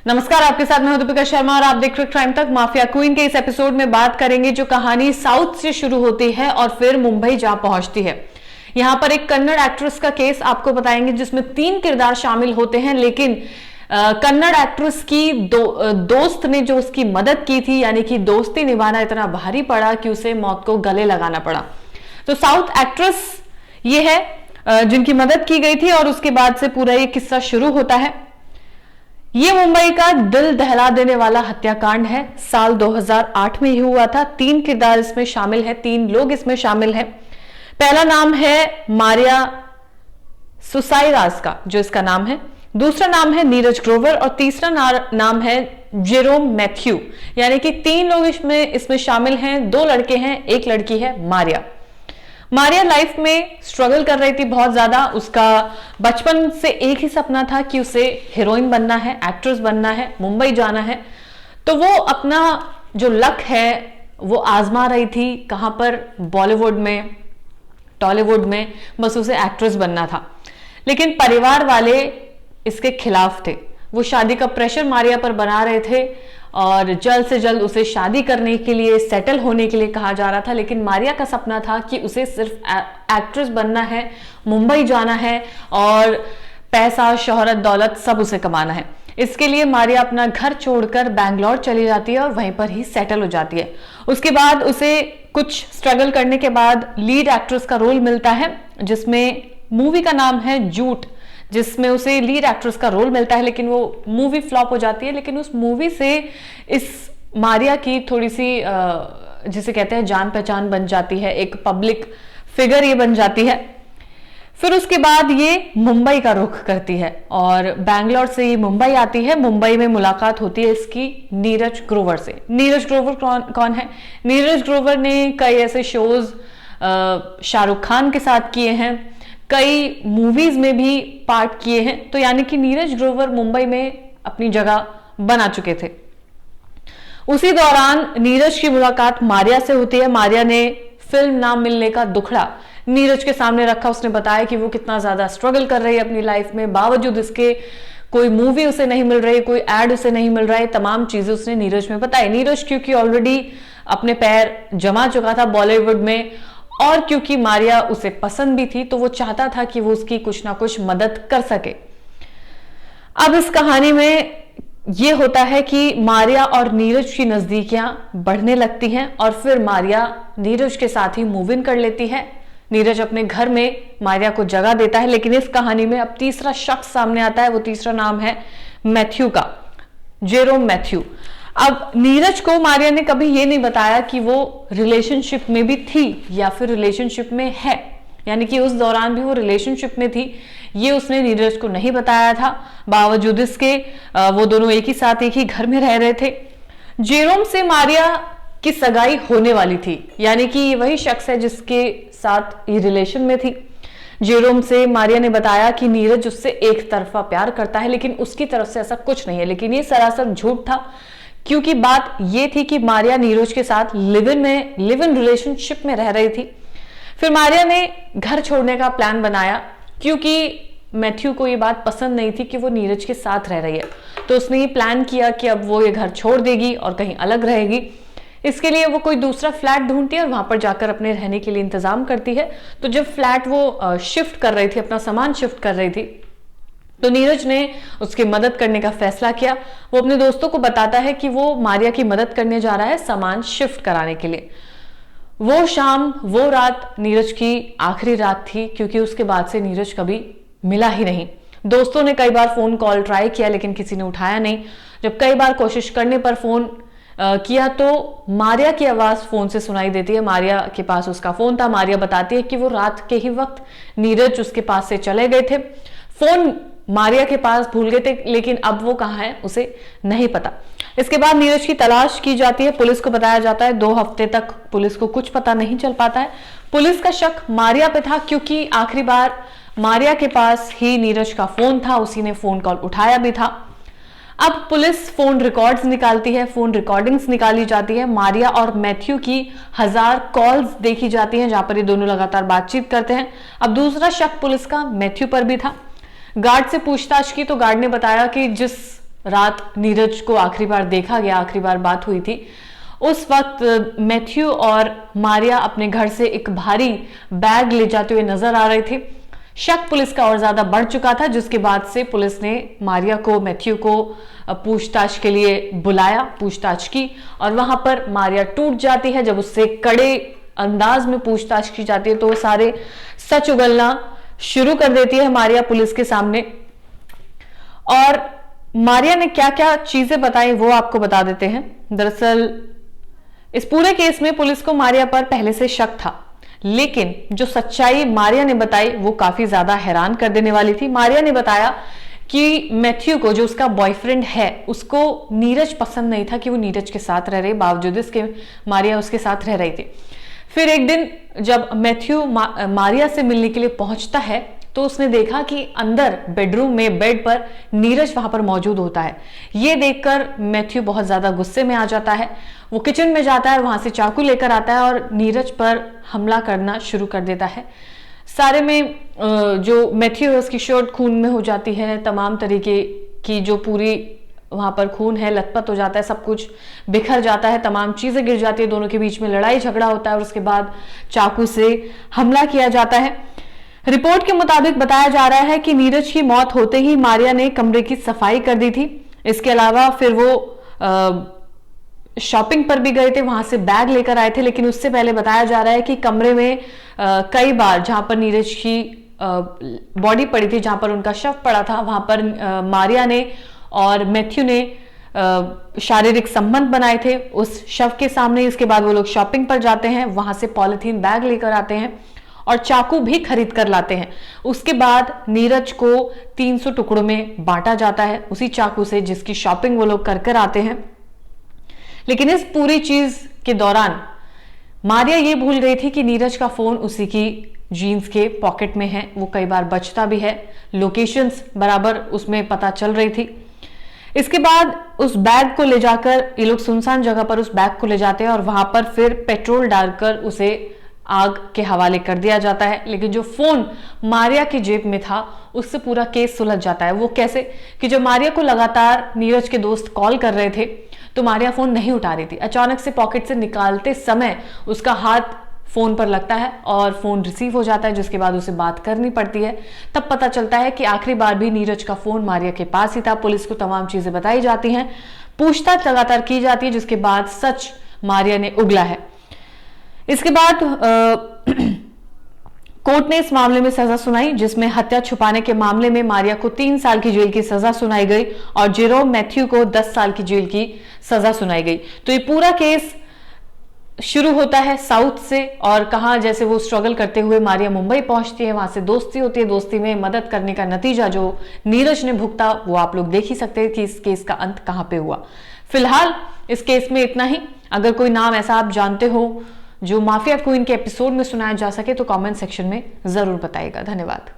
नमस्कार, आपके साथ मैं हूं दीपिका शर्मा और आप देख रहे क्राइम तक। माफिया क्वीन के इस एपिसोड में बात करेंगे जो कहानी साउथ से शुरू होती है और फिर मुंबई जा पहुंचती है। यहां पर एक कन्नड़ एक्ट्रेस का केस आपको बताएंगे जिसमें 3 किरदार शामिल होते हैं, लेकिन कन्नड़ एक्ट्रेस की दोस्त ने जो उसकी मदद की थी, यानी कि दोस्ती निभाना इतना भारी पड़ा कि उसे मौत को गले लगाना पड़ा। तो साउथ एक्ट्रेस ये है जिनकी मदद की गई थी और उसके बाद से पूरा ये किस्सा शुरू होता है। ये मुंबई का दिल दहला देने वाला हत्याकांड है। साल 2008 में ही हुआ था। 3 किरदार इसमें शामिल है, 3 लोग इसमें शामिल हैं। पहला नाम है मारिया सुसाइरास का, जो इसका नाम है। दूसरा नाम है नीरज ग्रोवर और तीसरा नाम है जेरोम मैथ्यू। यानी कि 3 लोग इसमें शामिल हैं। 2 लड़के हैं, 1 लड़की है मारिया। मारिया लाइफ में स्ट्रगल कर रही थी बहुत ज्यादा। उसका बचपन से एक ही सपना था कि उसे हीरोइन बनना है, एक्ट्रेस बनना है, मुंबई जाना है। तो वो अपना जो लक है वो आजमा रही थी। कहां पर? बॉलीवुड में, टॉलीवुड में। बस उसे एक्ट्रेस बनना था, लेकिन परिवार वाले इसके खिलाफ थे। वो शादी का प्रेशर मारिया पर बना रहे थे और जल्द से जल्द उसे शादी करने के लिए, सेटल होने के लिए कहा जा रहा था। लेकिन मारिया का सपना था कि उसे सिर्फ एक्ट्रेस बनना है, मुंबई जाना है और पैसा, शोहरत, दौलत सब उसे कमाना है। इसके लिए मारिया अपना घर छोड़कर बैंगलोर चली जाती है और वहीं पर ही सेटल हो जाती है। उसके बाद उसे कुछ स्ट्रगल करने के बाद लीड एक्ट्रेस का रोल मिलता है, जिसमें मूवी का नाम है जूट, जिसमें उसे लीड एक्ट्रेस का रोल मिलता है। लेकिन वो मूवी फ्लॉप हो जाती है। लेकिन उस मूवी से इस मारिया की थोड़ी सी जिसे कहते हैं जान पहचान बन जाती है, एक पब्लिक फिगर ये बन जाती है। फिर उसके बाद ये मुंबई का रुख करती है और बैंगलोर से ये मुंबई आती है। मुंबई में मुलाकात होती है इसकी नीरज ग्रोवर से। नीरज ग्रोवर कौन है? नीरज ग्रोवर ने कई ऐसे शोज शाहरुख खान के साथ किए हैं, कई मूवीज में भी पार्ट किए हैं। तो यानी कि नीरज ग्रोवर मुंबई में अपनी जगह बना चुके थे। उसी दौरान नीरज की मुलाकात मारिया से होती है। मारिया ने फिल्म ना मिलने का दुखड़ा नीरज के सामने रखा। उसने बताया कि वो कितना ज्यादा स्ट्रगल कर रही है अपनी लाइफ में, बावजूद इसके कोई मूवी उसे नहीं मिल रही, कोई एड उसे नहीं मिल रहा है। तमाम चीजें उसने नीरज में बताई। नीरज क्योंकि ऑलरेडी अपने पैर जमा चुका था बॉलीवुड में और क्योंकि मारिया उसे पसंद भी थी, तो वो चाहता था कि वो उसकी कुछ ना कुछ मदद कर सके। अब इस कहानी में ये होता है कि मारिया और नीरज की नजदीकियां बढ़ने लगती हैं और फिर मारिया नीरज के साथ ही मूव इन कर लेती है। नीरज अपने घर में मारिया को जगह देता है। लेकिन इस कहानी में अब तीसरा शख्स सामने आता है। वो तीसरा नाम है मैथ्यू का, जेरोम मैथ्यू। अब नीरज को मारिया ने कभी ये नहीं बताया कि वो रिलेशनशिप में भी थी या फिर रिलेशनशिप में है, यानी कि उस दौरान भी वो रिलेशनशिप में थी। ये उसने नीरज को नहीं बताया था। बावजूद इसके वो दोनों एक ही साथ एक ही घर में रह रहे थे। जेरोम से मारिया की सगाई होने वाली थी, यानी कि ये वही शख्स है जिसके साथ ये रिलेशन में थी। जेरोम से मारिया ने बताया कि नीरज उससे एक तरफा प्यार करता है, लेकिन उसकी तरफ से ऐसा कुछ नहीं है। लेकिन ये सरासर झूठ था, क्योंकि बात ये थी कि मारिया नीरज के साथ लिव इन रिलेशनशिप में रह रही थी। फिर मारिया ने घर छोड़ने का प्लान बनाया, क्योंकि मैथ्यू को ये बात पसंद नहीं थी कि वो नीरज के साथ रह रही है। तो उसने ये प्लान किया कि अब वो ये घर छोड़ देगी और कहीं अलग रहेगी। इसके लिए वो कोई दूसरा फ्लैट ढूंढती है और वहां पर जाकर अपने रहने के लिए इंतजाम करती है। तो जब फ्लैट वो शिफ्ट कर रही थी, अपना सामान शिफ्ट कर रही थी, तो नीरज ने उसकी मदद करने का फैसला किया। वो अपने दोस्तों को बताता है कि वो मारिया की मदद करने जा रहा है सामान शिफ्ट कराने के लिए। वो शाम, वो रात नीरज की आखिरी रात थी, क्योंकि उसके बाद से नीरज कभी मिला ही नहीं। दोस्तों ने कई बार फोन कॉल ट्राई किया, लेकिन किसी ने उठाया नहीं। जब कई बार कोशिश करने पर फोन किया तो मारिया की आवाज फोन से सुनाई देती है। मारिया के पास उसका फोन था। मारिया बताती है कि वो रात के ही वक्त नीरज उसके पास से चले गए थे। फोन मारिया के पास भूल गए थे, लेकिन अब वो कहाँ है उसे नहीं पता। इसके बाद नीरज की तलाश की जाती है। पुलिस को बताया जाता है। 2 हफ्ते तक पुलिस को कुछ पता नहीं चल पाता है। पुलिस का शक मारिया पे था, क्योंकि आखिरी बार मारिया के पास ही नीरज का फोन था, उसी ने फोन कॉल उठाया भी था। अब पुलिस फोन रिकॉर्ड्स निकालती है, फोन रिकॉर्डिंग्स निकाली जाती है। मारिया और मैथ्यू की 1000 कॉल्स देखी जाती हैं, जहां पर ये दोनों लगातार बातचीत करते हैं। अब दूसरा शक पुलिस का मैथ्यू पर भी था। गार्ड से पूछताछ की तो गार्ड ने बताया कि जिस रात नीरज को आखिरी बार देखा गया, आखिरी बार बात हुई थी, उस वक्त मैथ्यू और मारिया अपने घर से एक भारी बैग ले जाते हुए नजर आ रहे थे। शक पुलिस का और ज्यादा बढ़ चुका था, जिसके बाद से पुलिस ने मारिया को, मैथ्यू को पूछताछ के लिए बुलाया, पूछताछ की और वहां पर मारिया टूट जाती है। जब उससे कड़े अंदाज में पूछताछ की जाती है तो वो सारे सच उगलना शुरू कर देती है मारिया पुलिस के सामने। और मारिया ने क्या क्या चीजें बताई वो आपको बता देते हैं। दरअसल इस पूरे केस में पुलिस को मारिया पर पहले से शक था, लेकिन जो सच्चाई मारिया ने बताई वो काफी ज्यादा हैरान कर देने वाली थी। मारिया ने बताया कि मैथ्यू को, जो उसका बॉयफ्रेंड है, उसको नीरज पसंद नहीं था कि वो नीरज के साथ रह रहे, बावजूद इसके मारिया उसके साथ रह रही थी। फिर एक दिन जब मैथ्यू मारिया से मिलने के लिए पहुंचता है तो उसने देखा कि अंदर बेडरूम में बेड पर नीरज वहां पर मौजूद होता है। यह देखकर मैथ्यू बहुत ज्यादा गुस्से में आ जाता है। वो किचन में जाता है और वहां से चाकू लेकर आता है और नीरज पर हमला करना शुरू कर देता है। सारे में जो मैथ्यू है उसकी शर्ट खून में हो जाती है, तमाम तरीके की जो पूरी वहां पर खून है लथपथ हो जाता है, सब कुछ बिखर जाता है, तमाम चीजें गिर जाती है, दोनों के बीच में लड़ाई झगड़ा होता है और उसके बाद चाकू से हमला किया जाता है। रिपोर्ट के मुताबिक बताया जा रहा है कि नीरज की मौत होते ही मारिया ने कमरे की सफाई कर दी थी। इसके अलावा फिर वो शॉपिंग पर भी गए थे, वहां से बैग लेकर आए थे, लेकिन उससे पहले बताया जा रहा है कि कमरे में कई बार जहां पर नीरज की बॉडी पड़ी थी, जहां पर उनका शव पड़ा था, वहां पर मारिया ने और मैथ्यू ने शारीरिक संबंध बनाए थे उस शव के सामने। इसके बाद वो लोग शॉपिंग पर जाते हैं, वहां से पॉलिथीन बैग लेकर आते हैं और चाकू भी खरीद कर लाते हैं। उसके बाद नीरज को 300 टुकड़ों में बांटा जाता है उसी चाकू से जिसकी शॉपिंग वो लोग कर आते हैं। लेकिन इस पूरी चीज के दौरान मारिया ये भूल गई थी कि नीरज का फोन उसी की जीन्स के पॉकेट में है, वो कई बार बचता भी है, लोकेशंस बराबर उसमें पता चल रही थी। इसके बाद उस बैग को ले जाकर ये लोग सुनसान जगह पर उस बैग को ले जाते हैं और वहां पर फिर पेट्रोल डालकर उसे आग के हवाले कर दिया जाता है। लेकिन जो फोन मारिया की जेब में था उससे पूरा केस सुलझ जाता है। वो कैसे कि जब मारिया को लगातार नीरज के दोस्त कॉल कर रहे थे तो मारिया फोन नहीं उठा रही थी। अचानक से पॉकेट से निकालते समय उसका हाथ फोन पर लगता है और फोन रिसीव हो जाता है, जिसके बाद उसे बात करनी पड़ती है। तब पता चलता है कि आखिरी बार भी नीरज का फोन मारिया के पास ही था। पुलिस को तमाम चीजें बताई जाती हैं, पूछताछ लगातार की जाती है, जिसके बाद सच मारिया ने उगला है। इसके बाद कोर्ट ने इस मामले में सजा सुनाई, जिसमें हत्या छुपाने के मामले में मारिया को 3 साल की जेल की सजा सुनाई गई और जेरोम मैथ्यू को 10 साल की जेल की सजा सुनाई गई। तो ये पूरा केस शुरू होता है साउथ से और कहां जैसे वो स्ट्रगल करते हुए मारिया मुंबई पहुंचती है, वहां से दोस्ती होती है, दोस्ती में मदद करने का नतीजा जो नीरज ने भुगता वो आप लोग देख ही सकते हैं कि इस केस का अंत कहां पे हुआ। फिलहाल इस केस में इतना ही। अगर कोई नाम ऐसा आप जानते हो जो माफिया क्वीन के एपिसोड में सुनाया जा सके तो कमेंट सेक्शन में जरूर बताइएगा। धन्यवाद।